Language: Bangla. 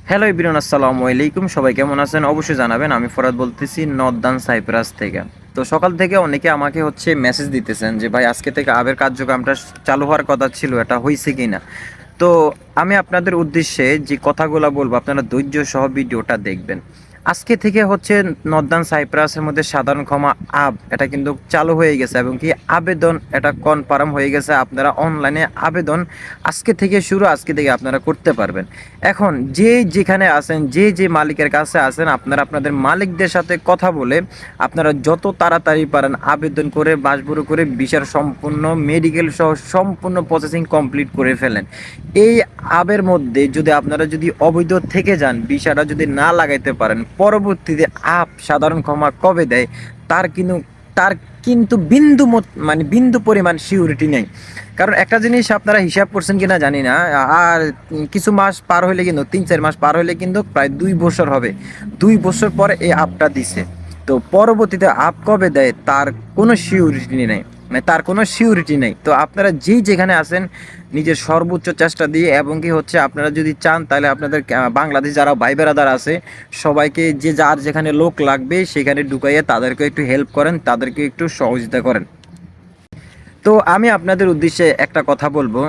হ্যালো এভরিওয়ান, আসসালামু আলাইকুম। সবাই কেমন আছেন অবশ্যই জানাবেন। আমি ফরাদ বলতেছি নর্দার্ন সাইপ্রাস থেকে। তো সকাল থেকে অনেকে আমাকে মেসেজ দিতেছেন যে ভাই আজকে থেকে আবের কার্যক্রমটা চালু হওয়ার কথা ছিল, এটা হয়েছে কিনা। তো আমি আপনাদের উদ্দেশ্যে যে কথাগুলো বলবো আপনারা ধৈর্য সহ ভিডিওটা দেখবেন। আজকে থেকে নর্দার্ন সাইপ্রাসের মধ্যে সাধারণ ক্ষমা এটা কিন্তু চালু হয়ে গেছে এবং কি আবেদন এটা কনফার্ম হয়ে গেছে। আপনারা অনলাইনে আবেদন আজকে থেকে আপনারা করতে পারবেন। এখন যে যেখানে আছেন, যে মালিকের কাছে আছেন, আপনারা আপনাদের মালিকদের সাথে কথা বলে আপনারা যত তাড়াতাড়ি পারেন আবেদন করে বাসবুরু করে ভিসার সম্পূর্ণ মেডিকেল সহ সম্পূর্ণ প্রসেসিং কমপ্লিট করে ফেলেন। এই আবের মধ্যে যদি আপনারা অবৈধ থেকে যান, ভিসাটা যদি না লাগাইতে পারেন, পরবর্তীতে সাধারণ ক্ষমা কবে দেয় তার কিন্তু তার কিন্তু মানে বিন্দু পরিমাণ সিউরিটি নেই। কারণ একটা জিনিস আপনারা হিসাব করছেন কিনা জানি না, আর কিছু মাস পার হইলে কিন্তু 3-4 মাস পার হইলে কিন্তু প্রায় 2 বছর হবে। 2 বছর পরে এই আপটা দিছে। তো পরবর্তীতে আপ কবে দেয় তার কোনো সিউরিটি নেই, মানে তার কোনো সিউরিটি নেই। তো আপনারা যেখানে আছেন নিজের সর্বোচ্চ চেষ্টা দিয়ে এবং কি আপনারা যদি চান তাহলে আপনাদের বাংলাদেশ যারা ভাই বেরাদার আছে সবাইকে যার যেখানে লোক লাগবে সেখানে ঢুকাইয়ে তাদেরকে একটু হেল্প করেন, তাদেরকে একটু সহযোগিতা করেন। তো আমি আপনাদের উদ্দেশ্যে একটা কথা বলবো,